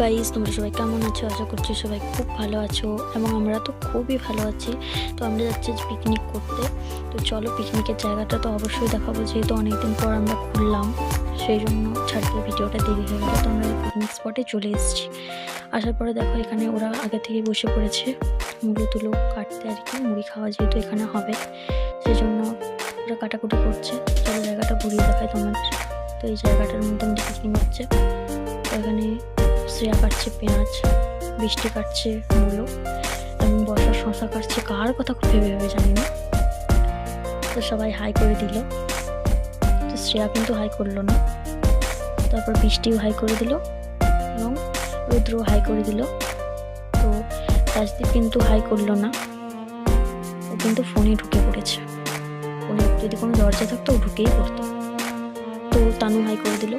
Guys, তোমরা সবাই কেমন আছো? আশা করছি সবাই খুব ভালো আছো এবং আমরা তো খুবই ভালো আছি। তো আমরা যাচ্ছি পিকনিক করতে। তো চলো, পিকনিকের জায়গাটা তো অবশ্যই দেখাবো, যেহেতু অনেকদিন পর আমরা খুললাম, সেই জন্য ছাড়তে ভিডিওটা দেরি হয়ে গেলো। তো আমরা পিকনিক স্পটে চলে এসেছি। আসার পরে দেখো এখানে ওরা আগে থেকে বসে পড়েছে মুড়ি তুলো কাটতে, আর কি মুড়ি খাওয়া যেহেতু এখানে হবে, সেই জন্য ওরা কাটাকুটি করছে। চলো জায়গাটা ঘুরিয়ে দেখায় তোমাদের। তো এই জায়গাটার মধ্যে পিকনিক হচ্ছে। এখানে শ্রেয়া কাটছে পেঁয়াজ, বৃষ্টি কাটছে মূলো এবং বর্ষা শশা কাটছে। কার কথা ভেবে ভেবে জানি না। তো সবাই হাই করে দিল, তো শ্রেয়া কিন্তু হাই করলো না। তারপর বৃষ্টিও হাই করে দিল এবং রুদ্রও হাই করে দিল। তো রাজদীপ কিন্তু হাই করলো না, ও কিন্তু ফোনে ঢুকে পড়েছে। ফোনে যদি কোনো দরজা থাকতো ও ঢুকেই পড়তো। তো তানু হাই করে দিল।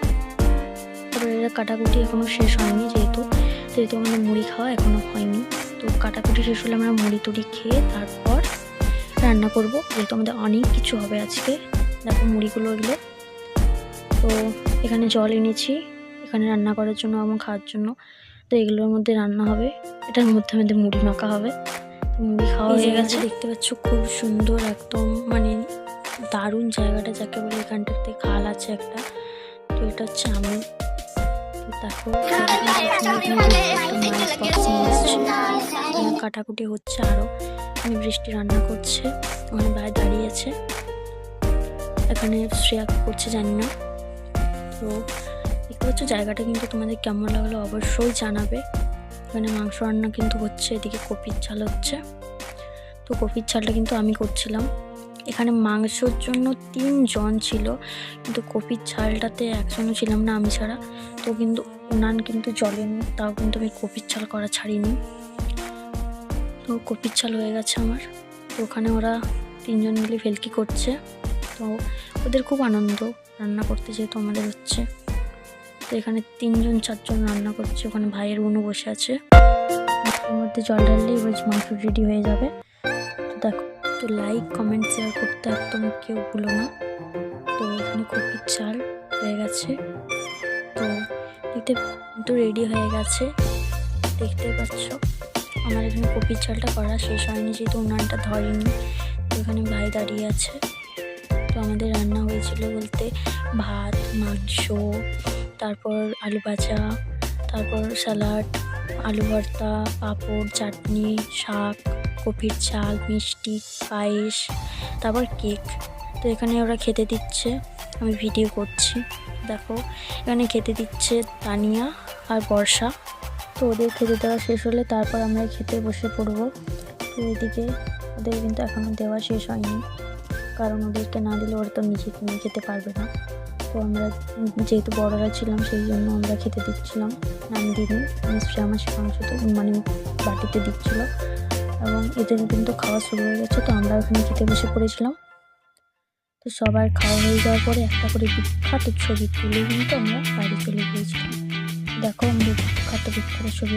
তারপরে এরা কাটাকুটি এখনো শেষ হয়নি, যেহেতু আমাদের মুড়ি খাওয়া এখনো হয়নি। তো কাটাকুটি শেষ হলে আমরা মুড়ি টুড়ি খেয়ে তারপর রান্না করব, যেহেতু আমাদের অনেক কিছু হবে আজকে। দেখো মুড়িগুলো এগুলো। তো এখানে জল এনেছি এখানে রান্না করার জন্য এবং খাওয়ার জন্য। তো এগুলোর মধ্যে রান্না হবে, এটার মধ্যে আমাদের মুড়ি মাখা হবে। তো মুড়ি খাওয়া হয়ে গেছে। দেখতে পাচ্ছ খুব সুন্দর, একদম মানে দারুণ জায়গাটা যাকে বলে। এখানটাতে খাল আছে একটা। তো এটা হচ্ছে আমি দেখো কাটাকুটি হচ্ছে। আরো আমি বৃষ্টি রান্না করছে, ওখানে বাইরে দাঁড়িয়ে আছে। এখানে শ্রেয়া করছে জানি না। তো দেখতে পাচ্ছ জায়গাটা কিন্তু তোমাদের কেমন লাগলো অবশ্যই জানাবে। এখানে মাংস রান্না কিন্তু হচ্ছে, এদিকে কপির ঝাল হচ্ছে। তো কপির ঝালটা কিন্তু আমি করছিলাম। এখানে মাংসর জন্য 3 জন ছিল, কিন্তু কপির ঝালটাতে একজনও ছিলাম না আমি ছাড়া। তো কিন্তু উনান কিন্তু জ্বলেনি, তাও কিন্তু আমি কপির ঝাল করা ছাড়িনি। তো কপির ঝাল হয়ে গেছে আমার। তো ওখানে ওরা 3 জন মিলে ভেলকি করছে। তো ওদের খুব আনন্দ রান্না করতে, যেহেতু আমাদের হচ্ছে। তো এখানে 3 জন 4 জন রান্না করছে। ওখানে ভাইয়ের বোনও বসে আছে। এর মধ্যে জল ঢাললেই মাংস রেডি হয়ে যাবে। তো দেখো, তো লাইক কমেন্ট শেয়ার করতে একদম কেউ ভুলো না। তো এখানে কপির চাল হয়ে গেছে। তো দেখতে তো রেডি হয়ে গেছে, দেখতে পাচ্ছ। আমার এখানে কপির চালটা করা শেষ হয়নি, যেহেতু উনানটা ধরেনি। তো এখানে ভাই দাঁড়িয়ে আছে। তো আমাদের রান্না হয়েছিল বলতে ভাত, মাংস, তারপর আলু ভাজা, তারপর স্যালাড, আলু ভর্তা, পাঁপড়, চাটনি, শাক, কপির ঝাল, মিষ্টি, পায়েস, তারপর কেক। তো এখানে ওরা খেতে দিচ্ছে, আমি ভিডিও করছি। দেখো এখানে খেতে দিচ্ছে তানিয়া আর বর্ষা। তো ওদের খেতে দেওয়া শেষ হলে তারপর আমরা খেতে বসে পড়বো। তো এদিকে ওদের কিন্তু এখনও দেওয়া শেষ হয়নি, কারণ ওদেরকে না দিলে ওরা তো নিজে কিনে খেতে পারবে না। তো আমরা যেহেতু বড়রা ছিলাম, সেই জন্য আমরা খেতে দিচ্ছিলাম। আমি দিইনি, নিশ্চয়ই আমার মাংসতে মানে বাটিতে দিচ্ছিলো। এবং এদের কিন্তু খাওয়া শুরু হয়ে গেছে। তো আমরা ওখানে খেতে বসে পড়েছিলাম। তো সবার খাওয়া হয়ে যাওয়ার পরে একটা করে বিখ্যাত ছবি তুলে কিন্তু আমরা বাড়ি চলে গিয়েছিলাম। দেখো আমাদের বিখ্যাত ছবি।